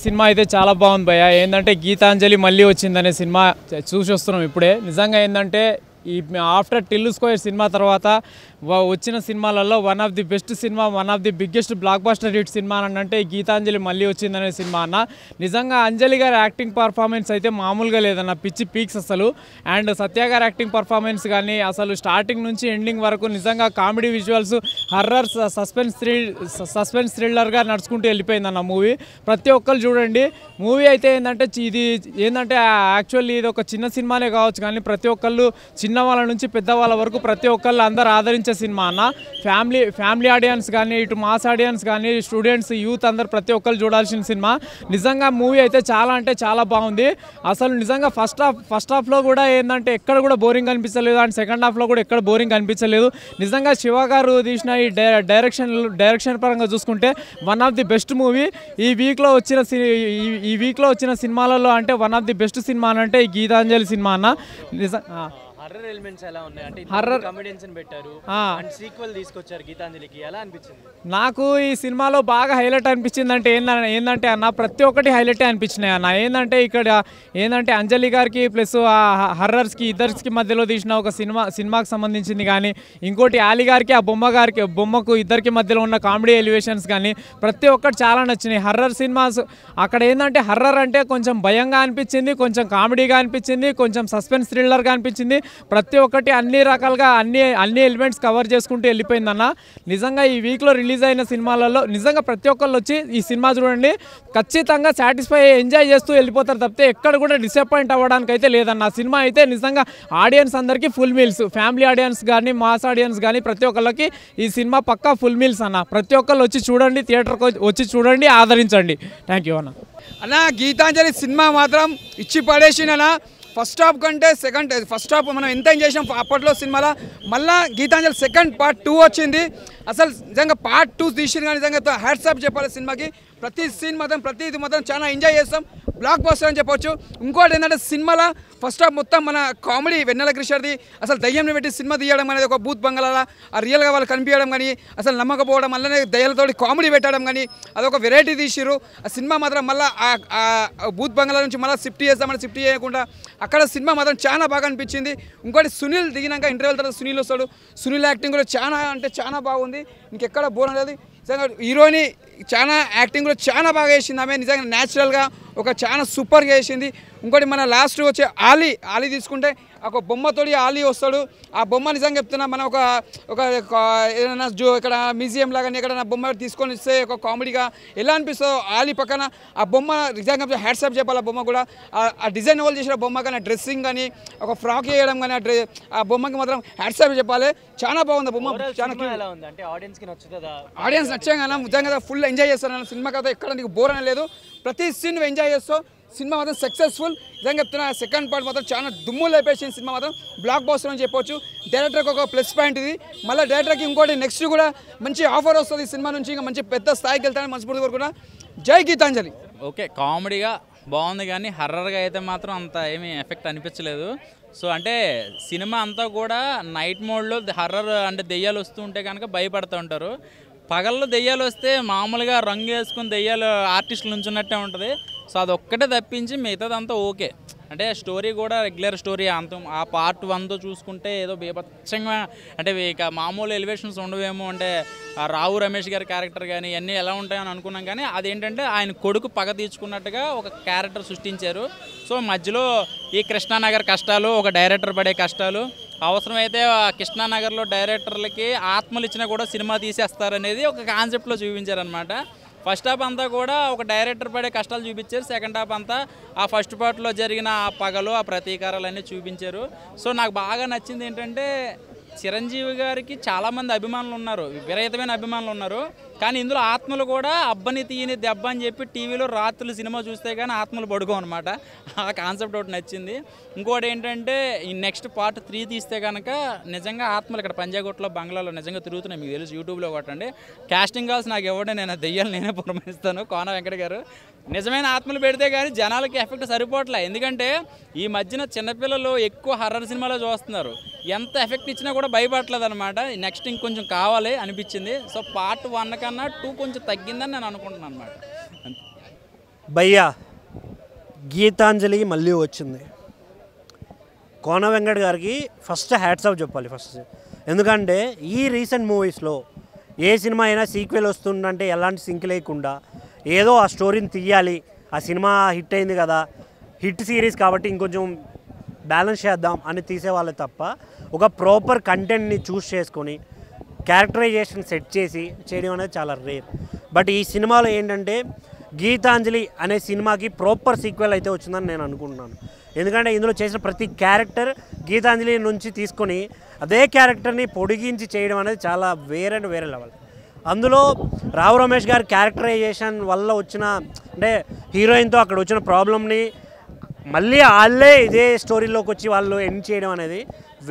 Cinema అయితే చాలా బాగుంది భయ్య. ఏంటంటే గీతాంజలి మళ్ళీ వచ్చిందనే సినిమా చూసి వస్తున్నాం ఇప్పుడే. నిజంగా ఏంటంటే ఈ ఆఫ్టర్ టిల్లు స్క్వేర్ సినిమా తర్వాత వచ్చిన సినిమాలలో one of the best cinema, one of the biggest block buster hit cinema అని అంటే గీతాంజలి మళ్ళీ వచ్చిందనే సినిమా అన్న. నిజంగా అంజలి గారి యాక్టింగ్ పర్ఫార్మెన్స్ అయితే మామూలుగా లేదన్న, పిచ్చి పీక్స్ అసలు. అండ్ సత్య గారి యాక్టింగ్ పర్ఫార్మెన్స్ కానీ అసలు స్టార్టింగ్ నుంచి ఎండింగ్ వరకు నిజంగా కామెడీ విజువల్స్, హర్రర్, సస్పెన్స్ థ్రిల్లర్గా నడుచుకుంటూ వెళ్ళిపోయిందన్న మూవీ. ప్రతి ఒక్కరు చూడండి. మూవీ అయితే ఏంటంటే ఇది ఏంటంటే యాక్చువల్లీ ఇది ఒక చిన్న సినిమానే కావచ్చు, కానీ ప్రతి ఒక్కళ్ళు చిన్నవాళ్ళ నుంచి పెద్దవాళ్ళ వరకు ప్రతి ఒక్కళ్ళు అందరూ ఆదరించే సినిమా అన్న. ఫ్యామిలీ ఆడియన్స్ కానీ, ఇటు మాస్ ఆడియన్స్ కానీ, స్టూడెంట్స్, యూత్ అందరు ప్రతి ఒక్కరు చూడాల్సిన సినిమా. నిజంగా మూవీ అయితే చాలా అంటే చాలా బాగుంది అసలు. నిజంగా ఫస్ట్ హాఫ్లో కూడా ఏంటంటే ఎక్కడ కూడా బోరింగ్ అనిపించలేదు, అండ్ సెకండ్ హాఫ్లో కూడా ఎక్కడ బోరింగ్ అనిపించలేదు. నిజంగా శివ గారు తీసిన ఈ డైరెక్షన్ పరంగా చూసుకుంటే one of the best movie. ఈ వీక్లో వచ్చిన సినిమాలలో అంటే one of the best cinema అని అంటే ఈ గీతాంజలి సినిమా అన్న. హర్రర్ ఎలిమెంట్స్ ఎలా ఉన్నాయి అంటే హర్రర్ కామెడియన్స్ పెట్టారు అండ్ సీక్వెల్ తీసుకొచ్చారు గీతాంజలికి, ఎలా అనిపించింది? నాకు ఈ సినిమాలో బాగా హైలైట్ అనిపించింది అంటే ఏంటంటే అన్న ప్రతి ఒక్కటి హైలైటే అనిపించినాయి అన్న. ఏంటంటే ఇక్కడ ఏంటంటే అంజలి గారికి ప్లస్ హర్రర్స్కి ఇద్దరికి మధ్యలో తీసిన ఒక సినిమాకి సంబంధించింది కానీ, ఇంకోటి ఆలి గారికి బొమ్మకు ఇద్దరికి మధ్యలో ఉన్న కామెడీ ఎలివేషన్స్ కానీ ప్రతి ఒక్కటి చాలా నచ్చినాయి. హర్రర్ సినిమాస్ అక్కడ ఏంటంటే హర్రర్ అంటే కొంచెం భయంగా అనిపించింది, కొంచెం కామెడీగా అనిపించింది, కొంచెం సస్పెన్స్ థ్రిల్లర్గా అనిపించింది. ప్రతి ఒక్కటి అన్ని రకాలుగా అన్ని ఎలిమెంట్స్ కవర్ చేసుకుంటూ వెళ్ళిపోయిందన్న. నిజంగా ఈ వీక్లో రిలీజ్ అయిన సినిమాలలో నిజంగా ప్రతి ఒక్కళ్ళు వచ్చి ఈ సినిమా చూడండి, ఖచ్చితంగా సాటిస్ఫై ఎంజాయ్ చేస్తూ వెళ్ళిపోతారు తప్పితే ఎక్కడ కూడా డిసప్పాయింట్ అవ్వడానికి అయితే లేదన్న. సినిమా అయితే నిజంగా ఆడియన్స్ అందరికీ ఫుల్ మీల్స్, ఫ్యామిలీ ఆడియన్స్ కానీ, మాస్ ఆడియన్స్ కానీ ప్రతి ఒక్కళ్ళకి ఈ సినిమా పక్కా ఫుల్ మీల్స్ అన్న. ప్రతి ఒక్కళ్ళు వచ్చి చూడండి, థియేటర్కి వచ్చి చూడండి, ఆదరించండి. థ్యాంక్ యూ అన్న. గీతాంజలి సినిమా మాత్రం ఇచ్చి పడేసిందన్న. ఫస్ట్ హాఫ్ కంటే ఫస్ట్ హాఫ్ మనం ఎంత ఎంజాయ్ చేసాం అప్పట్లో సినిమాలో. మళ్ళీ గీతాంజలి సెకండ్ పార్ట్ 2 వచ్చింది. అసలు నిజంగా పార్ట్ 2 తీసిన కానీ నిజంగా హ్యాట్స్ ఆఫ్ చెప్పాలి సినిమాకి. ప్రతి సీన్ మాత్రం ప్రతిది మాత్రం చాలా ఎంజాయ్ చేస్తాం, బ్లాక్ బస్టర్ అని చెప్పొచ్చు. ఇంకోటి ఏంటంటే సినిమాలో ఫస్ట్ హాఫ్ మొత్తం మన కామెడీ, వెన్నెల కిషోర్ది అసలు దయ్యంని పెట్టి సినిమా తీయడం అనేది ఒక బూత్ బంగాళాల ఆ రియల్గా వాళ్ళు కనిపించడం కానీ, అసలు నమ్మకపోవడం, మళ్ళీ దయ్యాలతోటి కామెడీ పెట్టడం కానీ అదొక వెరైటీ తీసిరు. ఆ సినిమా మాత్రం మళ్ళీ ఆ బూత్ బంగాళా నుంచి మళ్ళీ షిఫ్ట్ షిఫ్ట్ చేయకుండా అక్కడ సినిమా మాత్రం చాలా బాగా అనిపించింది. ఇంకోటి సునీల్ దిగినాక ఇంటర్వ్యూల తర్వాత సునీల్ వస్తాడు. సునీల్ యాక్టింగ్ కూడా చాలా అంటే చాలా బాగుంది, ఇంకెక్కడ బోర్ అనేది. నిజంగా హీరోయిన్ చాలా యాక్టింగ్ కూడా చాలా బాగా చేసింది ఆమె. నిజంగా న్యాచురల్గా ఒక చాలా సూపర్గా చేసింది. ఇంకోటి మన లాస్ట్ వచ్చే ఆలీ తీసుకుంటే ఒక బొమ్మతోటి ఆలీ వస్తాడు. ఆ బొమ్మ నిజంగా చెప్తున్నా మనం ఒక ఏదైనా ఇక్కడ మ్యూజియం లాగా ఎక్కడైనా బొమ్మ తీసుకొని ఇస్తే ఒక కామెడీగా ఎలా అనిపిస్తుందో ఆలీ పక్కన ఆ బొమ్మ నిజంగా హ్యాట్సాప్ చెప్పాలి. ఆ బొమ్మ కూడా ఆ డిజైన్ వాళ్ళు చేసిన బొమ్మ కానీ, డ్రెస్సింగ్ కానీ, ఒక ఫ్రాక్ వేయడం కానీ ఆ బొమ్మకి మాత్రం హ్యాట్సాప్ చెప్పాలి. చాలా బాగుంది బొమ్మ. చాలా ఆడియన్స్ నచ్చాం కదా, నిజంగా ఫుల్ ఎంజాయ్ చేస్తాను సినిమా కదా. ఎక్కడ నీకు బోర్ అనేది లేదు, ప్రతి సీన్ ఎంజాయ్ చేస్తావు. సినిమా మాత్రం సక్సెస్ఫుల్. నిజంగా చెప్తున్నా సెకండ్ పార్ట్ మాత్రం చాలా దుమ్ము లేపేసింది. సినిమా మాత్రం బ్లాక్ బస్టర్ అని చెప్పొచ్చు. డైరెక్టర్కి ఒక ప్లస్ పాయింట్ ఇది. మళ్ళీ డైరెక్టర్కి ఇంకోటి నెక్స్ట్ కూడా మంచి ఆఫర్ వస్తుంది సినిమా నుంచి, ఇంకా మంచి పెద్ద స్థాయికి వెళ్తానని మనస్ఫూర్తి కోరుకున్నా. జై గీతాంజలి. ఓకే, కామెడీగా బాగుంది కానీ హర్రర్గా అయితే మాత్రం అంత ఏమీ ఎఫెక్ట్ అనిపించలేదు. సో అంటే సినిమా అంతా కూడా నైట్ మోడ్లో హర్రర్ అంటే దెయ్యాలు వస్తూ ఉంటే కనుక భయపడుతూ ఉంటారు. పగల్లో దెయ్యాలు వస్తే మామూలుగా రంగు వేసుకుని దెయ్యాలు ఆర్టిస్టులు నుంచున్నట్టే ఉంటుంది. సో అదొక్కటే తప్పించి మిగతాదంతా ఓకే. అంటే స్టోరీ కూడా రెగ్యులర్ స్టోరీ అంత. ఆ పార్ట్ 1తో చూసుకుంటే ఏదో బీభత్సంగా అంటే ఇక మామూలు ఎలివేషన్స్ ఉండవేమో, అంటే రావు రమేష్ గారి క్యారెక్టర్ కానీ ఇవన్నీ ఎలా ఉంటాయని అనుకున్నాం. కానీ అదేంటంటే ఆయన కొడుకు పగ తీర్చుకున్నట్టుగా ఒక క్యారెక్టర్ సృష్టించారు. సో మధ్యలో ఈ కృష్ణానగర్ కష్టాలు, ఒక డైరెక్టర్ పడే కష్టాలు, అవసరమైతే కృష్ణానగర్లో డైరెక్టర్లకి ఆత్మలు ఇచ్చినా కూడా సినిమా తీసేస్తారనేది ఒక కాన్సెప్ట్లో చూపించారనమాట. ఫస్ట్ హాఫ్ అంతా కూడా ఒక డైరెక్టర్ పడే కష్టాలు చూపించారు. సెకండ్ హాఫ్ అంతా ఆ ఫస్ట్ పార్ట్లో జరిగిన ఆ పగలు, ఆ ప్రతీకారాలన్నీ చూపించారు. సో నాకు బాగా నచ్చింది ఏంటంటే చిరంజీవి గారికి చాలామంది అభిమానులు ఉన్నారు, విపరీతమైన అభిమానులు ఉన్నారు. కానీ ఇందులో ఆత్మలు కూడా అబ్బని తీయని దెబ్బ అని చెప్పి టీవీలో రాత్రులు సినిమా చూస్తే కానీ ఆత్మలు పడుకో అనమాట. ఆ కాన్సెప్ట్ ఒకటి నచ్చింది. ఇంకోటి ఏంటంటే ఈ నెక్స్ట్ పార్ట్ 3 తీస్తే కనుక నిజంగా ఆత్మలు ఇక్కడ పంజాగుట్టలో బంగ్లాలో నిజంగా తిరుగుతున్నాయి. మీకు తెలుసు, యూట్యూబ్లో కొట్టండి. కాస్టింగ్ కాల్స్ నాకు ఇవ్వండి, నేను దెయ్యాలు నేనే పురమాయిస్తాను. కోన వెంకట గారు నిజమైన ఆత్మలు పెడితే కానీ జనాలకి ఎఫెక్ట్ సరిపోవట్లే. ఎందుకంటే ఈ మధ్యన చిన్నపిల్లలు ఎక్కువ హర్రర్ సినిమాలో చూస్తున్నారు, ఎంత ఎఫెక్ట్ ఇచ్చినా కూడా భయపడలేదు అనమాట. నెక్స్ట్ ఇంకొంచెం కావాలి అనిపించింది. సో పార్ట్ 1 కన్నా 2 కొంచెం తగ్గిందని నేను అనుకుంటున్నాను అనమాట. భయ్యా గీతాంజలి మళ్ళీ వచ్చింది. కోన వెంకట్ గారికి ఫస్ట్ హ్యాట్స్ ఆఫ్ చెప్పాలి ఫస్ట్. ఎందుకంటే ఈ రీసెంట్ మూవీస్లో ఏ సినిమా అయినా సీక్వెల్ వస్తుందంటే ఎలాంటి సింక్ లేకుండా ఏదో ఆ స్టోరీని తీయాలి, ఆ సినిమా హిట్ అయింది కదా, హిట్ సిరీస్ కాబట్టి ఇంకొంచెం బ్యాలెన్స్ చేద్దాం అని తీసేవాళ్ళే తప్ప ఒక ప్రాపర్ కంటెంట్ని చూస్ చేసుకొని క్యారెక్టరైజేషన్ సెట్ చేసి చేయడం అనేది చాలా రేర్. బట్ ఈ సినిమాలో ఏంటంటే గీతాంజలి అనే సినిమాకి ప్రాపర్ సీక్వెల్ అయితే వచ్చిందని నేను అనుకుంటున్నాను. ఎందుకంటే ఇందులో చేసిన ప్రతి క్యారెక్టర్ గీతాంజలి నుంచి తీసుకొని అదే క్యారెక్టర్ని పొడిగించి చేయడం అనేది చాలా వేరే లెవెల్. అందులో రావు రమేష్ గారి క్యారెక్టరైజేషన్ వల్ల వచ్చిన అంటే హీరోయిన్తో అక్కడ వచ్చిన ప్రాబ్లమ్ని మళ్ళీ వాళ్ళే ఇదే స్టోరీలోకి వచ్చి వాళ్ళు ఎండ్ చేయడం అనేది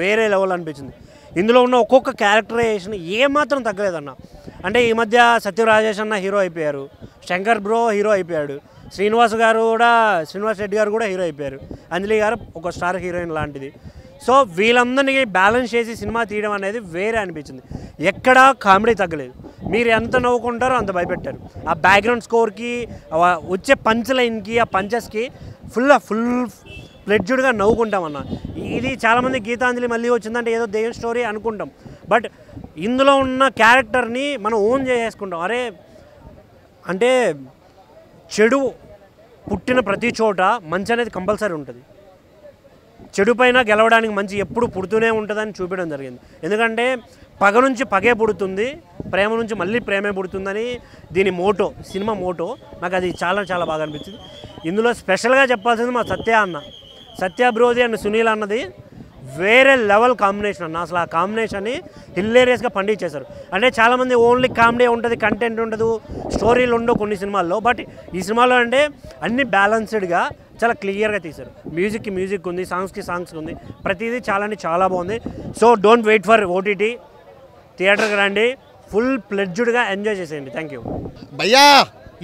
వేరే లెవెల్ అనిపించింది. ఇందులో ఉన్న ఒక్కొక్క క్యారెక్టరైజేషన్ ఏమాత్రం తగ్గలేదన్న. అంటే ఈ మధ్య సత్యరాజేష్ అన్న హీరో అయిపోయారు, శంకర్ బ్రో హీరో అయిపోయాడు, శ్రీనివాస్ రెడ్డి గారు కూడా హీరో అయిపోయారు, అంజలి గారు ఒక స్టార్ హీరోయిన్ లాంటిది. సో వీళ్ళందరినీ బ్యాలెన్స్ చేసి సినిమా తీయడం అనేది వేరే అనిపించింది. ఎక్కడా కామెడీ తగ్గలేదు. మీరు ఎంత నవ్వుకుంటారో అంత భయపెట్టారు. ఆ బ్యాక్గ్రౌండ్ స్కోర్కి వచ్చే పంచ్ లైన్కి ఆ పంచెస్కి ఫుల్ ప్లెడ్జ్డ్గా నవ్వుకుంటామన్న. ఇది చాలామంది గీతాంజలి మళ్ళీ వచ్చిందంటే ఏదో దెయ్యం స్టోరీ అనుకుంటాం. బట్ ఇందులో ఉన్న క్యారెక్టర్ని మనం ఓన్ చేసుకుంటాం. అరే అంటే చెడు పుట్టిన ప్రతి చోట మంచి అనేది కంపల్సరీ ఉంటుంది. చెడు పైన గెలవడానికి మంచి ఎప్పుడు పుడుతూనే ఉంటుందని చూపించడం జరిగింది. ఎందుకంటే పగ నుంచి పగే పుడుతుంది, ప్రేమ నుంచి మళ్ళీ ప్రేమే పుడుతుందని దీని మోటో, సినిమా మోటో. నాకు అది చాలా బాగా అనిపించింది. ఇందులో స్పెషల్గా చెప్పాల్సింది మా సత్య బ్రోది అండ్ సునీల్ అన్నది వేరే లెవెల్ కాంబినేషన్ అన్న. అసలు ఆ కాంబినేషన్ని హిల్లేరియస్గా పండించేశారు. అంటే చాలామంది ఓన్లీ కామెడీ ఉంటుంది, కంటెంట్ ఉండదు, స్టోరీలు ఉండవు కొన్ని సినిమాల్లో. బట్ ఈ సినిమాలో అంటే అన్ని బ్యాలెన్స్డ్గా చాలా క్లియర్గా తీశారు. మ్యూజిక్ ఉంది, సాంగ్స్కి ఉంది, ప్రతిదీ చాలా బాగుంది. So don't wait for OTT, థియేటర్కి రండి, ఫుల్ ప్లెడ్జ్డ్గా ఎంజాయ్ చేసేయండి. థ్యాంక్ యూ భయ్యా.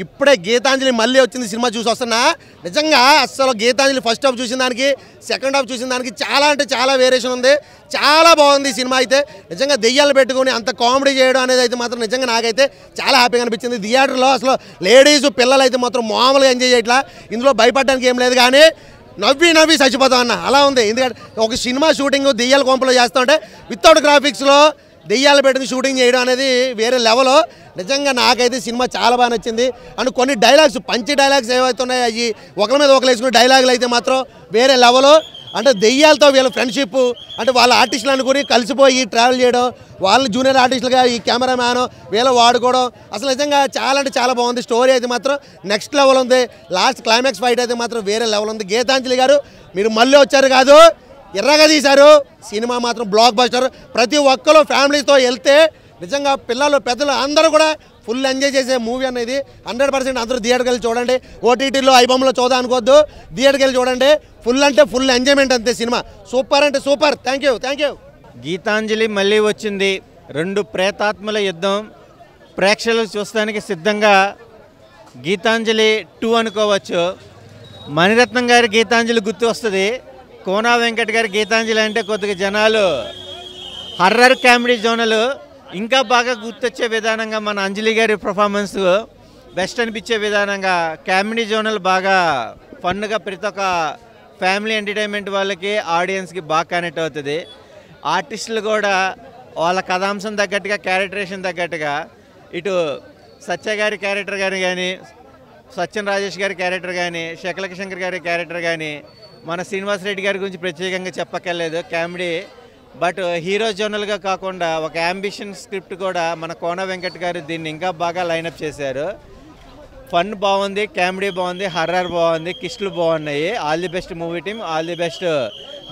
ఇప్పుడే గీతాంజలి మళ్ళీ వచ్చింది సినిమా చూసి వస్తున్నా. నిజంగా అసలు గీతాంజలి ఫస్ట్ హాఫ్ చూసిన దానికి సెకండ్ హాఫ్ చూసిన దానికి చాలా అంటే చాలా వేరియేషన్ ఉంది. చాలా బాగుంది సినిమా అయితే. నిజంగా దెయ్యాలు పెట్టుకొని అంత కామెడీ చేయడం అనేది అయితే మాత్రం నిజంగా నాకైతే చాలా హ్యాపీగా అనిపించింది. థియేటర్లో అసలు లేడీస్ పిల్లలు అయితే మాత్రం మామూలుగా ఎంజాయ్ చేయట్లా. ఇందులో భయపడడానికి ఏం లేదు, కానీ నవ్వి చచ్చిపోతాం అన్న అలా ఉంది. ఎందుకంటే ఒక సినిమా షూటింగ్ దెయ్యాల కొంపలో చేస్తూ ఉంటే వితౌట్ గ్రాఫిక్స్లో దెయ్యాలు పెట్టుకుని షూటింగ్ చేయడం అనేది వేరే లెవెల్. నిజంగా నాకైతే సినిమా చాలా బాగా నచ్చింది. అండ్ కొన్ని డైలాగ్స్, పంచి డైలాగ్స్ ఏవైతే ఉన్నాయో అవి ఒకరి మీద ఒకరు వేసుకునే డైలాగులు అయితే మాత్రం వేరే లెవెల్. అంటే దెయ్యాలతో వీళ్ళ ఫ్రెండ్షిప్, అంటే వాళ్ళ ఆర్టిస్టులు అనుకుని కలిసిపోయి ట్రావెల్ చేయడం, వాళ్ళు జూనియర్ ఆర్టిస్టులుగా ఈ కెమెరామ్యాన్ వీళ్ళ వాడుకోవడం, అసలు నిజంగా చాలా అంటే చాలా బాగుంది. స్టోరీ అయితే మాత్రం నెక్స్ట్ లెవెల్ ఉంది. లాస్ట్ క్లైమాక్స్ ఫైట్ అయితే మాత్రం వేరే లెవెల్ ఉంది. గీతాంజలి గారు మీరు మళ్ళీ వచ్చారు కాదు, ఎర్రగా తీశారు. సినిమా మాత్రం బ్లాక్ బస్టర్. ప్రతి ఒక్కరు ఫ్యామిలీతో వెళ్తే నిజంగా పిల్లలు పెద్దలు అందరూ కూడా ఫుల్ ఎంజాయ్ చేసే మూవీ అనేది 100% అందరూ థియేటర్కి వెళ్ళి చూడండి. ఓటీటీలో ఐబొమ్మలో చూద్దాం అనుకోవద్దు, థియేటర్కి వెళ్ళి చూడండి. ఫుల్ అంటే ఫుల్ ఎంజాయ్మెంట్ అంతే. సినిమా సూపర్ అంటే సూపర్. Thank you. గీతాంజలి మళ్ళీ వచ్చింది. 2 ప్రేతాత్మల యుద్ధం ప్రేక్షకులు చూస్తానికి సిద్ధంగా. గీతాంజలి 2 అనుకోవచ్చు. మణిరత్నం గారి గీతాంజలి గుర్తు వస్తుంది. కోనా వెంకట్ గారి గీతాంజలి అంటే కొద్దిగా జనాలు హర్రర్ కామెడీ జోనలు ఇంకా బాగా గుర్తొచ్చే విధానంగా మన అంజలి గారి పర్ఫార్మెన్స్ బెస్ట్ అనిపించే విధానంగా కామెడీ జోనల్ బాగా ఫన్గా ప్రతి ఒక్క ఫ్యామిలీ ఎంటర్టైన్మెంట్ వాళ్ళకి ఆడియన్స్కి బాగా కనెక్ట్ అవుతుంది. ఆర్టిస్టులు కూడా వాళ్ళ కథాంశం తగ్గట్టుగా క్యారెక్టరేషన్ తగ్గట్టుగా ఇటు సత్య గారి క్యారెక్టర్ కానీ సత్యన్ రాజేష్ గారి క్యారెక్టర్ కానీ శకలక శంకర్ గారి క్యారెక్టర్ కానీ మన శ్రీనివాస్ రెడ్డి గారి గురించి ప్రత్యేకంగా చెప్పక్కర్లేదు. కామెడీ బట్ హీరో జోనల్గా కాకుండా ఒక అంబిషన్ స్క్రిప్ట్ కూడా మన కోన వెంకట్ గారు దీన్ని ఇంకా బాగా లైనప్ చేశారు. ఫన్ బాగుంది, కామెడీ బాగుంది, హర్రర్ బాగుంది, కిస్టులు బాగున్నాయి. All the best movie team, all the best.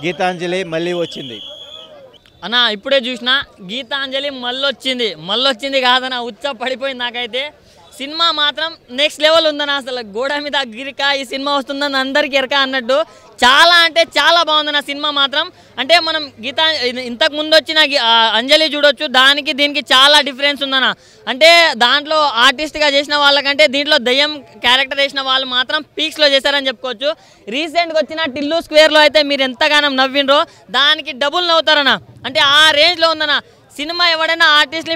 Geethanjali మళ్ళీ వచ్చింది అన్న. ఇప్పుడే చూసిన గీతాంజలి మళ్ళొచ్చింది కాదన్న, ఉచ్చ పడిపోయింది నాకైతే. సినిమా మాత్రం నెక్స్ట్ లెవెల్ ఉందన్న. అసలు గోడ మీద గిరిక ఈ సినిమా వస్తుందని అందరికీ ఎరక అన్నట్టు చాలా అంటే చాలా బాగుందన్న సినిమా మాత్రం. అంటే మనం ఇంతకు ముందు వచ్చిన అంజలి చూడొచ్చు, దానికి దీనికి చాలా డిఫరెన్స్ ఉందన్న. అంటే దాంట్లో ఆర్టిస్ట్గా చేసిన వాళ్ళకంటే దీంట్లో దయ్యం క్యారెక్టర్ చేసిన వాళ్ళు మాత్రం పీక్స్లో చేశారని చెప్పుకోవచ్చు. రీసెంట్గా వచ్చిన టిల్లు స్క్వేర్లో అయితే మీరు ఎంతగానో నవ్విండ్రో దానికి డబుల్ నవ్వుతారన్న. అంటే ఆ రేంజ్లో ఉందన్న సినిమా. ఎవడైనా ఆర్టిస్ట్ని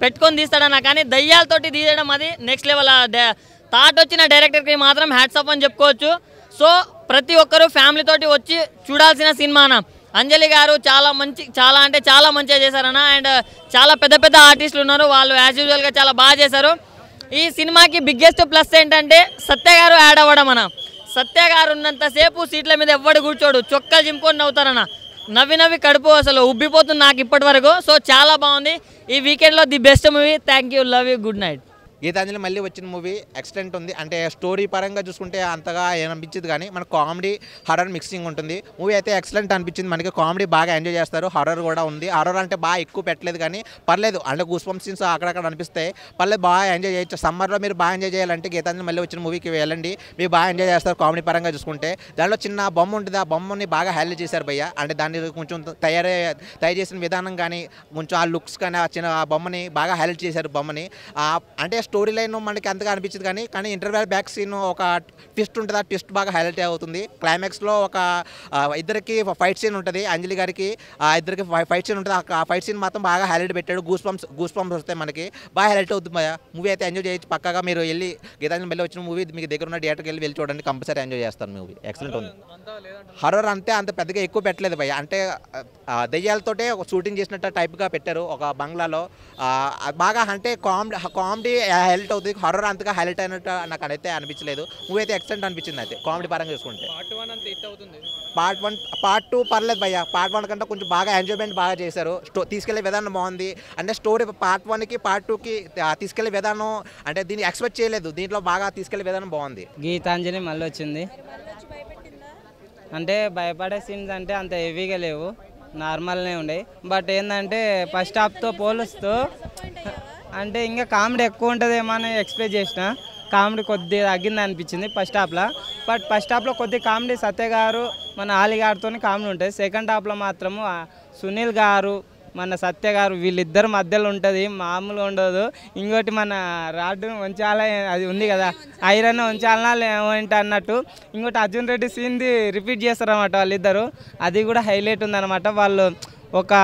పెట్టుకొని తీస్తాడన్న, కానీ దయ్యాలతోటి తీయడం అది నెక్స్ట్ లెవెల్ థాట్ వచ్చిన డైరెక్టర్కి మాత్రం హ్యాట్స్ ఆఫ్ అని చెప్పుకోవచ్చు. సో ప్రతి ఒక్కరూ ఫ్యామిలీ తోటి వచ్చి చూడాల్సిన సినిమాన. అంజలి గారు చాలా అంటే చాలా మంచిగా చేశారన్న. అండ్ చాలా పెద్ద పెద్ద ఆర్టిస్టులు ఉన్నారు, వాళ్ళు యాజ్ యూజువల్గా చాలా బాగా చేశారు. ఈ సినిమాకి బిగ్గెస్ట్ ప్లస్ ఏంటంటే సత్య గారు యాడ్ అవ్వడం అన్న. సత్య గారు ఉన్నంతసేపు సీట్ల మీద ఎవ్వడు కూర్చోడు, చొక్కలు చింపుకొని నవ్వుతారన్న. నవ్వి కడుపు అసలు ఉబ్బిపోతుంది నాకు ఇప్పటి వరకు. సో చాలా బాగుంది. ఈ వీకెండ్లో the best movie. Thank you, love you, good night. Geethanjali మళ్ళీ వచ్చిన మూవీ ఎక్సలెంట్ ఉంది. అంటే స్టోరీ పరంగా చూసుకుంటే అంతగా ఏమనిపించింది, కానీ మనకు కామెడీ హర్రర్ మిక్సింగ్ ఉంటుంది. మూవీ అయితే ఎక్సలెంట్ అనిపించింది. మనకి కామెడీ బాగా ఎంజాయ్ చేస్తారు. హర్రర్ కూడా ఉంది. హర్రర్ అంటే బాగా ఎక్కువ పెట్టలేదు కానీ పర్లేదు, అంటే గూస్ బంప్స్ సీన్స్ అక్కడక్కడ అనిపిస్తాయి, పర్లేదు, బాగా ఎంజాయ్ చేయొచ్చు. సమ్మర్లో మీరు బాగా ఎంజాయ్ చేయాలంటే గీతాంజలి మళ్ళీ వచ్చిన మూవీకి వెళ్ళండి, మీరు బాగా ఎంజాయ్ చేస్తారు. కామెడీ పరంగా చూసుకుంటే దాంట్లో చిన్న బొమ్మ ఉంటుంది, ఆ బొమ్మని బాగా హైలైట్ చేశారు భయ్య. అంటే దాన్ని కొంచెం తయారు చేసిన విధానం కానీ కొంచెం ఆ లుక్స్ కానీ ఆ చిన్న బొమ్మని బాగా హైలైట్ చేశారు. బొమ్మని అంటే స్టోరీ లైన్ మనకి అంతగా అనిపించింది కానీ ఇంటర్వెల్ బ్యాక్ సీన్ ఒక ట్విస్ట్ ఉంటుంది, ఆ ట్విస్ట్ బాగా హైలైట్ అవుతుంది. క్లైమాక్స్లో ఒక ఇద్దరికి ఫైట్ సీన్ ఉంటుంది, అంజలి గారికి ఇద్దరికి ఫైట్ సీన్ ఉంటుంది. ఆ ఫైట్ సీన్ మాత్రం బాగా హైలైట్ పెట్టాడు. గూస్ బంప్స్ వస్తాయి మనకి, బాగా హైలైట్ అవుతుంది. మూవీ అయితే ఎంజాయ్ చేయొచ్చు పక్కగా. మీరు వెళ్ళి గీతాంజలి మళ్ళీ వచ్చిన మూవీ మీకు దగ్గర ఉన్న థియేటర్కి వెళ్ళి చూడండి, కంపల్సరీ ఎంజాయ్ చేస్తారు. మూవీ ఎక్సలెంట్ ఉంది. హర్రర్ అంత పెద్దగా ఎక్కువ పెట్టలేదు భయ్య. అంటే దెయ్యాలతోటే ఒక షూటింగ్ చేసినట్టు టైప్గా పెట్టారు ఒక బంగ్లాలో. బాగా అంటే కామెడీ హైలైట్ అవుతుంది, హర్రర్ అంతగా హైలైట్ అయినట్టు నాకు అయితే అనిపించలేదు. మూవీ అయితే ఎక్సలెంట్ అనిపించింది. అయితే కామెడీ పరంగా చూసుకుంటే పార్ట్ 2 పర్లేదు భయ్య. పార్ట్ 1 కంటే కొంచెం బాగా ఎంజాయ్మెంట్ బాగా చేశారు. తీసుకెళ్లే విధానం బాగుంది. అంటే స్టోరీ పార్ట్ 1కి పార్ట్ 2కి తీసుకెళ్లే విధానం అంటే దీన్ని ఎక్స్పెక్ట్ చేయలేదు, దీంట్లో బాగా తీసుకెళ్లే విధానం బాగుంది. గీతాంజలి మళ్ళీ వచ్చింది. అంటే భయపడే సీన్స్ అంటే అంత హెవీగా లేవు, నార్మల్నే ఉండే. బట్ ఏంటంటే ఫస్ట్ హాఫ్తో పోలుస్తూ అంటే ఇంకా కామెడీ ఎక్కువ ఉంటుందేమో అని ఎక్స్పెక్ట్ చేసిన. కామెడీ కొద్దిగా తగ్గింది అనిపించింది ఫస్ట్ హాఫ్లో. బట్ ఫస్ట్ హాఫ్లో కొద్ది కామెడీ సత్య గారు మన ఆలి గారితో కామెడీ ఉంటుంది. సెకండ్ హాఫ్లో మాత్రము సునీల్ గారు మన సత్య గారు వీళ్ళిద్దరు మధ్యలో ఉంటుంది, మామూలుగా ఉండదు. ఇంకోటి మన రాడ్డు ఉంచాలా, అది ఉంది కదా ఐరన్ ఉంచాలనా ఏంటి అన్నట్టు. ఇంకోటి అర్జున్ రెడ్డి సీన్ది రిపీట్ చేస్తారన్నమాట వాళ్ళిద్దరు, అది కూడా హైలైట్ ఉందన్నమాట. వాళ్ళు ఒక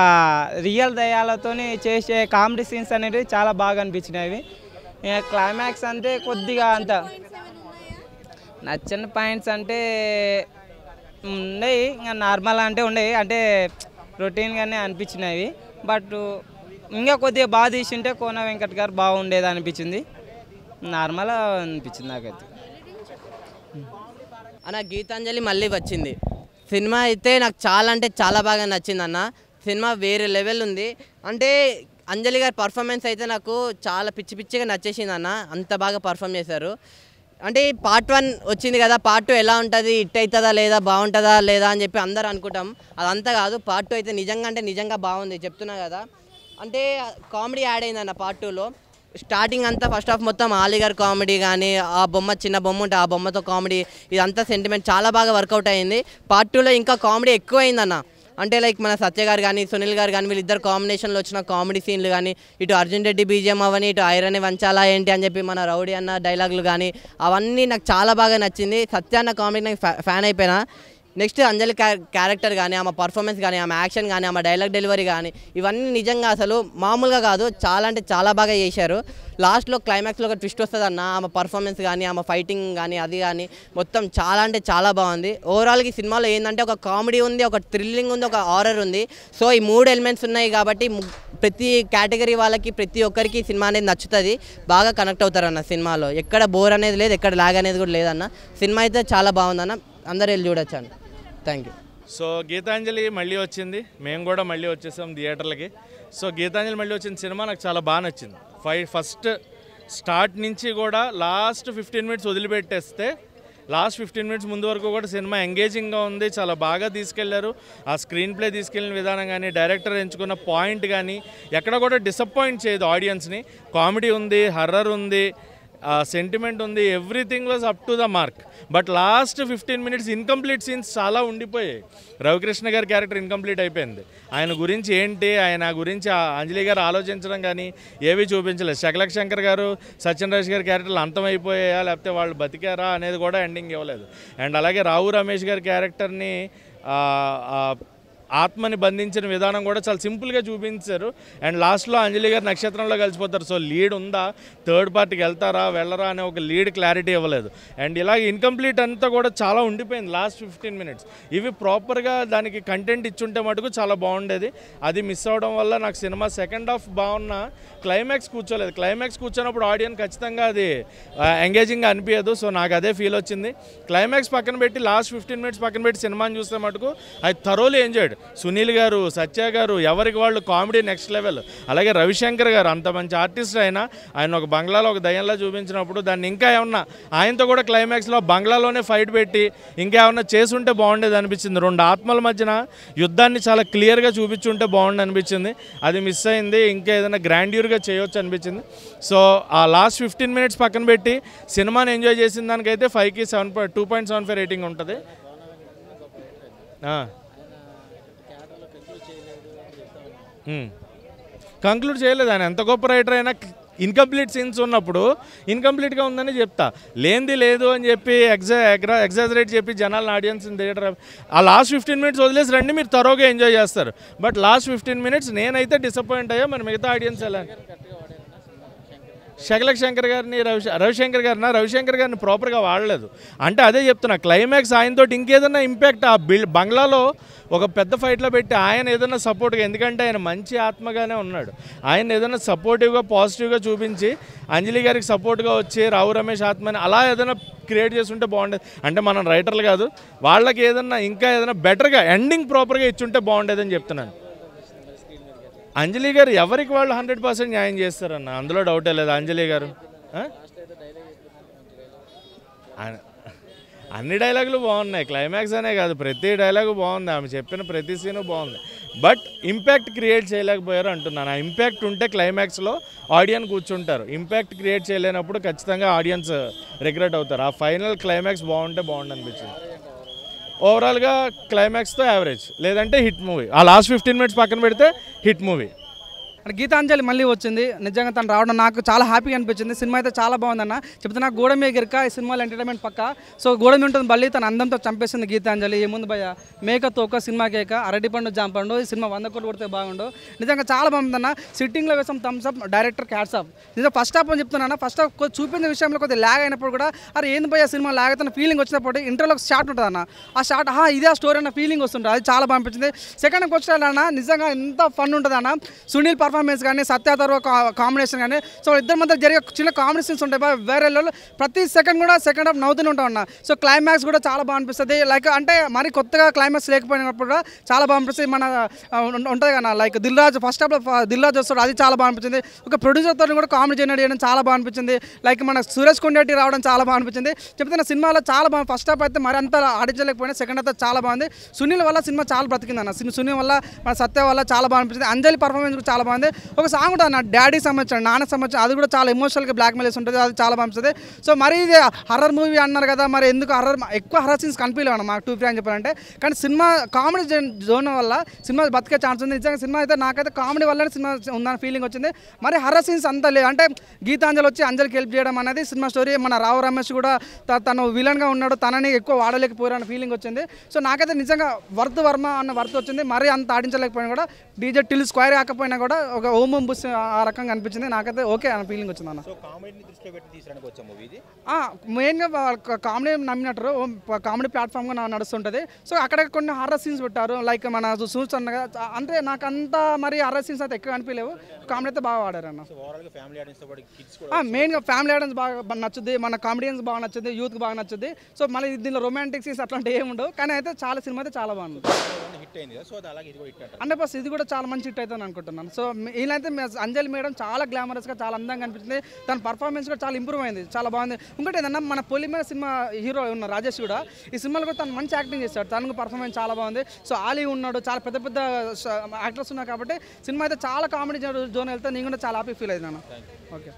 రియల్ దయాలతో చేసే కామెడీ సీన్స్ అనేవి చాలా బాగా అనిపించినవి. క్లైమాక్స్ అంటే కొద్దిగా అంత నచ్చని పాయింట్స్ అంటే ఉండేవి, ఇంకా నార్మల్ అంటే ఉండేవి, అంటే రొటీన్గానే అనిపించినవి. బట్ ఇంకా కొద్దిగా బాగా తీసింటే కోన వెంకట్ గారు బాగుండేది అనిపించింది. నార్మల్ అనిపించింది నాకైతే. అన్న గీతాంజలి మళ్ళీ వచ్చింది సినిమా అయితే నాకు చాలా అంటే చాలా బాగా నచ్చింది అన్న. సినిమా వేరే లెవెల్ ఉంది. అంటే అంజలి గారి పర్ఫార్మెన్స్ అయితే నాకు చాలా పిచ్చిగా నచ్చేసింది అన్న, అంత బాగా పర్ఫామ్ చేశారు. అంటే పార్ట్ 1 వచ్చింది కదా, పార్ట్ 2 ఎలా ఉంటుంది, హిట్ అవుతుందా లేదా, బాగుంటుందా లేదా అని చెప్పి అందరూ అనుకుంటాం. అదంతా కాదు, పార్ట్ 2 అయితే నిజంగా బాగుంది చెప్తున్నా కదా. అంటే కామెడీ యాడ్ అయిందన్న పార్ట్ 2లో. స్టార్టింగ్ అంతా ఫస్ట్ హాఫ్ మొత్తం ఆలిగార్ కామెడీ కానీ ఆ బొమ్మ చిన్న బొమ్మ ఉంటే ఆ బొమ్మతో కామెడీ, ఇదంతా సెంటిమెంట్ చాలా బాగా వర్కౌట్ అయింది. పార్ట్ 2లో ఇంకా కామెడీ ఎక్కువ అయిందన్న. అంటే లైక్ మన సత్య గారు కానీ సునీల్ గారు కానీ వీళ్ళిద్దరు కాంబినేషన్లో వచ్చిన కామెడీ సీన్లు కానీ, ఇటు అర్జున్ రెడ్డి బీజిఎం అవని, ఇటు ఐరన్ వంచాలా ఏంటి అని చెప్పి మన రౌడీ అన్న డైలాగులు కానీ అవన్నీ నాకు చాలా బాగా నచ్చింది. సత్య అన్న కామెడీ నాకు ఫ్యాన్ అయిపోయినా. నెక్స్ట్ అంజలి క్యారెక్టర్ కానీ ఆమె పర్ఫార్మెన్స్ కానీ ఆమె యాక్షన్ కానీ ఆమె డైలాగ్ డెలివరీ కానీ ఇవన్నీ నిజంగా అసలు మామూలుగా కాదు, చాలా అంటే చాలా బాగా చేశారు. లాస్ట్లో క్లైమాక్స్లో ఒక ట్విస్ట్ వస్తుంది అన్న, ఆమె పర్ఫార్మెన్స్ కానీ ఆమె ఫైటింగ్ కానీ అది కానీ మొత్తం చాలా అంటే చాలా బాగుంది. ఓవరాల్గా ఈ సినిమాలో ఏంటంటే ఒక కామెడీ ఉంది, ఒక థ్రిల్లింగ్ ఉంది, ఒక హారర్ ఉంది. సో ఈ 3 ఎలిమెంట్స్ ఉన్నాయి కాబట్టి ప్రతి కేటగిరీ వాళ్ళకి ప్రతి ఒక్కరికి ఈ సినిమా అనేది నచ్చుతుంది, బాగా కనెక్ట్ అవుతారన్న. సినిమాలో ఎక్కడ బోర్ అనేది లేదు, ఎక్కడ లాగ్ అనేది కూడా లేదన్న. సినిమా అయితే చాలా బాగుందన్న, అందరూ వెళ్ళి చూడొచ్చు అన్న. Thank you. సో గీతాంజలి మళ్ళీ వచ్చింది, మేము కూడా మళ్ళీ వచ్చేసాం థియేటర్లకి. సో గీతాంజలి మళ్ళీ వచ్చిన సినిమా నాకు చాలా బాగా నచ్చింది. ఫస్ట్ స్టార్ట్ నుంచి కూడా లాస్ట్ 15 మినిట్స్ వదిలిపెట్టేస్తే లాస్ట్ 15 మినిట్స్ ముందు వరకు కూడా సినిమా ఎంగేజింగ్గా ఉంది, చాలా బాగా తీసుకెళ్లారు. ఆ స్క్రీన్ ప్లే తీసుకెళ్ళిన విధానం కానీ, డైరెక్టర్ ఎంచుకున్న పాయింట్ కానీ ఎక్కడ కూడా డిసప్పాయింట్ చేయదు ఆడియన్స్ని. కామెడీ ఉంది, హర్రర్ ఉంది, సెంటిమెంట్ ఉంది, everything was up to the mark. But last 15 minutes incomplete scenes చాలా ఉండిపోయాయి. రవికృష్ణ గారి క్యారెక్టర్ ఇన్కంప్లీట్ అయిపోయింది. ఆయన గురించి ఏంటి, ఆయన గురించి అంజలి గారు ఆలోచించడం కానీ ఏవి చూపించలేదు. శకలక్ శంకర్ గారు సచిన్ రాజ్ గారి క్యారెక్టర్లు అంతమైపోయాయా లేకపోతే వాళ్ళు బతికారా అనేది కూడా ఎండింగ్ ఇవ్వలేదు. అండ్ అలాగే రావు రమేష్ గారి క్యారెక్టర్ని ఆత్మని బంధించిన విధానం కూడా చాలా సింపుల్గా చూపించారు. అండ్ లాస్ట్లో అంజలి గారు నక్షత్రంలో కలిసిపోతారు. సో లీడ్ ఉందా, థర్డ్ పార్టీకి వెళ్తారా వెళ్ళరా అనే ఒక లీడ్ క్లారిటీ ఇవ్వలేదు. అండ్ ఇలాగ ఇన్కంప్లీట్ అంతా కూడా చాలా ఉండిపోయింది లాస్ట్ 15 minutes. ఇవి ప్రాపర్గా దానికి కంటెంట్ ఇచ్చుంటే మటుకు చాలా బాగుండేది. అది మిస్ అవడం వల్ల నాకు సినిమా సెకండ్ హాఫ్ బాగున్నా క్లైమాక్స్ కూర్చోలేదు. క్లైమాక్స్ కూర్చోనప్పుడు ఆడియన్స్ ఖచ్చితంగా అది ఎంగేజింగ్గా అనిపించదు. సో నాకు అదే ఫీల్ వచ్చింది. క్లైమాక్స్ పక్కన పెట్టి లాస్ట్ 15 minutes పక్కన పెట్టి సినిమాని చూస్తే మటుకు అది థరోలీ ఎంజాయ్డ్. సునీల్ గారు, సత్య గారు ఎవరికి వాళ్ళు కామెడీ నెక్స్ట్ లెవెల్. అలాగే రవిశంకర్ గారు అంత మంచి ఆర్టిస్ట్ అయినా ఆయన ఒక బంగ్లాలో ఒక దయ్యంలా చూపించినప్పుడు దాన్ని ఇంకా ఏమన్నా ఆయనతో కూడా క్లైమాక్స్లో బంగ్లాలోనే ఫైట్ పెట్టి ఇంకా ఏమన్నా చేసుంటే బాగుండేది అనిపించింది. రెండు ఆత్మల మధ్యన యుద్ధాన్ని చాలా క్లియర్గా చూపించుంటే బాగుండు అనిపించింది. అది మిస్ అయింది. ఇంకా ఏదైనా గ్రాండ్యూర్గా చేయొచ్చు అనిపించింది. సో ఆ లాస్ట్ 15 minutes పక్కన పెట్టి సినిమాని ఎంజాయ్ చేసిన దానికైతే 5కి 2.75 రేటింగ్ ఉంటుంది. కంక్లూడ్ చేయలేదు. ఆయన ఎంత గొప్ప రైటర్ అయినా ఇన్కంప్లీట్ సీన్స్ ఉన్నప్పుడు ఇన్కంప్లీట్గా ఉందని చెప్తా. లేనిది లేదు అని చెప్పి ఎగ్జాజరేట్ చెప్పి జనాలను ఆడియన్స్ని థియేటర్ ఆ లాస్ట్ 15 minutes వదిలేసి రండి, మీరు తరోగా ఎంజాయ్ చేస్తారు. బట్ లాస్ట్ 15 minutes నేనైతే డిసప్పాయింట్ అయ్యా. మరి మిగతా ఆడియన్స్ ఎలా? శకలక్ శంకర్ గారిని రవిశంకర్ గారిని ప్రాపర్గా వాడలేదు. అంటే అదే చెప్తున్నా, క్లైమాక్స్ ఆయనతో ఇంకేదన్నా ఇంపాక్ట్ ఆ బంగ్లాలో ఒక పెద్ద ఫైట్లో పెట్టి ఆయన ఏదైనా సపోర్ట్గా, ఎందుకంటే ఆయన మంచి ఆత్మగానే ఉన్నాడు, ఆయన ఏదైనా సపోర్టివ్గా పాజిటివ్గా చూపించి అంజలి గారికి సపోర్ట్గా వచ్చి రావు రమేష్ ఆత్మని అలా ఏదైనా క్రియేట్ చేస్తుంటే బాగుండేది. అంటే మనం రైటర్లు కాదు, వాళ్ళకి ఏదన్నా ఇంకా ఏదైనా బెటర్గా ఎండింగ్ ప్రాపర్గా ఇచ్చుంటే బాగుండేదని చెప్తున్నాను. అంజలి గారు ఎవరికి వాళ్ళు 100% న్యాయం చేస్తారన్న, అందులో డౌటే లేదు. అంజలి గారు అన్ని డైలాగులు బాగున్నాయి, క్లైమాక్స్ అనే కాదు ప్రతి డైలాగు బాగుంది, ఆమె చెప్పిన ప్రతి సీను బాగుంది. బట్ ఇంపాక్ట్ క్రియేట్ చేయలేకపోయారు అంటున్నాను. ఆ ఇంపాక్ట్ ఉంటే క్లైమాక్స్లో ఆడియన్స్ కూర్చుంటారు. ఇంపాక్ట్ క్రియేట్ చేయలేనప్పుడు ఖచ్చితంగా ఆడియన్స్ రిగ్రెట్ అవుతారు. ఆ ఫైనల్ క్లైమాక్స్ బాగుంటే బాగుండు అనిపించింది. ఓవరాల్గా క్లైమాక్స్తో యావరేజ్, లేదంటే హిట్ మూవీ. ఆ లాస్ట్ 15 minutes పక్కన పెడితే హిట్ మూవీ. గీతాంజలి మళ్ళీ వచ్చింది. నిజంగా తను రావడం నాకు చాలా హ్యాపీగా అనిపించింది. సినిమా అయితే చాలా బాగుందన్న. చెప్తే నాకు గోడ మీద గిరక ఈ సినిమాలో ఎంటర్టైన్మెంట్ పక్క. సో గోడ మీద ఉంటుంది బల్లి, తన అందంతో చంపేసింది గీతాంజలి. ఏముంది భయ్య, మేక తోక సినిమా కేక, అరటిపండు జాంపండు, ఈ సినిమా 100 కోట్లు కొడితే బాగుండు. నిజంగా చాలా బాగుందన్న. సిట్టింగ్లో వేసాం thumbs up, director cats up. నిజంగా ఫస్ట్ హాఫ్ అని చెప్తున్నాను, ఫస్ట్ హాఫ్ చూపించిన విషయంలో కొద్దిగా ల్యాగ్ అయినప్పుడు కూడా అరే ఏంది భయ్య సినిమా ల్యాగ్ అవుతున్న ఫీలింగ్ వచ్చినప్పుడు ఇంటర్లో ఒక షార్ట్ ఉంటుంది అన్న. ఆ షార్ట్ ఇదే ఆ స్టోరీ అన్న ఫీలింగ్ వస్తుంటుంది. అది చాలా బాగా అనిపించింది. సెకండ్ హాఫ్ వచ్చిన నిజంగా ఎంత ఫన్ ఉంటుంది అన్న. సునీల్ పర్ఫార్మెన్స్ కానీ, సత్య తర్వాత కాంబినేషన్ కానీ, సో ఇద్దరి మధ్య జరిగే చిన్న కాంబినేషన్స్ ఉంటాయి వేరే లెవెల్. ప్రతి సెకండ్ కూడా సెకండ్ హాఫ్ నవ్వుతూనే ఉంటాం అన్న. సో క్లైమాక్స్ కూడా చాలా బాగా అనిపిస్తుంది. లైక్ అంటే మరి కొత్తగా క్లైమాక్స్ లేకపోయినప్పుడు కూడా చాలా బాగా అనిపిస్తుంది. మన ఉంటుంది కదా లైక్ దిల్రాజు ఫస్ట్ హాఫ్లో దిల్రాజు వస్తాడు, అది చాలా బాగా అనిపించింది. ఒక ప్రొడ్యూసర్తో కూడా కామెడీ జనరేట్ చేయడం చాలా బాగా అనిపించింది. లైక్ మన సురేష్ కొండేటి రావడం చాలా బాగా అనిపించింది. చెప్తున్న సినిమాలో చాలా బాగా ఫస్ట్ హాఫ్ అయితే మరి అంతా ఆడించలేకపోయినా సెకండ్ హాఫ్ చాలా బాగుంది. సునీల్ వల్ల సినిమా చాలా బ్రతికింది అన్న. సునీల్ వల్ల మన సత్య వల్ల చాలా బాగా అనిపించింది. అంజలి పర్ఫార్మెన్స్ కూడా చాలా బాగుంది. ఒక సాంగ్ ఉంటుంది అన్న, డాడీ సంబంధించిన నాన్న సంబంధించిన, అది కూడా చాలా ఎమోషనల్గా బ్లాక్మెయిల్ చేసి ఉంటుంది, అది చాలా బాగుంటుంది. సో మరి ఇది హర్రర్ మూవీ అన్నారు కదా, మరి ఎందుకు ఎక్కువ హర్రర్ సీన్స్ కనిపించలేవు అన్న మాకు 2 ఫ్రీ అని చెప్పాలంటే. కానీ సినిమా కామెడీ జోన్ వల్ల సినిమా బతికే ఛాన్స్ ఉంది. నిజంగా సినిమా అయితే నాకైతే కామెడీ వల్లనే సినిమా ఉందని ఫీలింగ్ వచ్చింది. మరి హర్రర్ సీన్స్ అంతా లేదు. అంటే గీతాంజలి వచ్చి అంజలికి హెల్ప్ చేయడం అనేది సినిమా స్టోరీ. మన రావు రమేష్ కూడా తను విలన్గా ఉన్నాడు, తనని ఎక్కువ వాడలేకపోయారు అన్న ఫీలింగ్ వచ్చింది. సో నాకైతే నిజంగా వర్త్ వర్మ అన్న వర్త్ వచ్చింది. మరి అంత ఆడించలేకపోయినా కూడా, డీజే టిల్ స్క్వేర్ కాకపోయినా కూడా ఒక ఓం బుస్ ఆ రకంగా అనిపించింది. నాకైతే ఓకే అన్న ఫీలింగ్ వచ్చింది అన్న. మెయిన్గా కామెడీ నమ్మినట్టు కామెడీ ప్లాట్ఫామ్గా నడుస్తుంటుంది. సో అక్కడ కొన్ని హర్రర్ సీన్స్ పెట్టారు. లైక్ మన చూస్తున్నగా అంటే నాకు అంత మరి హర్రర్ సీన్స్ అయితే ఎక్కువ అనిపించలేవు. కామెడీ అయితే బాగా వాడారు అన్న. మెయిన్గా ఫ్యామిలీ ఆడియన్స్ బాగా నచ్చుద్ది, మన కామెడియన్స్ బాగా నచ్చుద్ది, యూత్ బాగా నచ్చుద్ది. సో మళ్ళీ దీనిలో రొమాంటిక్ సీన్స్ అట్లాంటివి ఏమి ఉండవు. కానీ అయితే చాలా సినిమా అయితే చాలా బాగుంది. 100% ఇది కూడా చాలా మంచి హిట్ అవుతుంది అనుకుంటున్నాను. సో ఈయనైతే అంజలి మేడం చాలా గ్లామరస్గా చాలా అందంగా అనిపించింది. తన పర్ఫార్మెన్స్ కూడా చాలా ఇంప్రూవ్ అయింది, చాలా బాగుంది. ఇంకోటి ఏదన్నా మన పొలిమేర సినిమా హీరో ఉన్న రాజేష్ కూడా ఈ సినిమాలో కూడా తను మంచి యాక్టింగ్ చేశాడు. తనకు పర్ఫార్మెన్స్ చాలా బాగుంది. సో ఆలీ ఉన్నాడు, చాలా పెద్ద పెద్ద యాక్టర్స్ ఉన్నారు కాబట్టి సినిమా అయితే చాలా కామెడీ జోన్ వెళ్తే నేను కూడా చాలా హ్యాపీ ఫీల్ అయింది అన్న. ఓకే.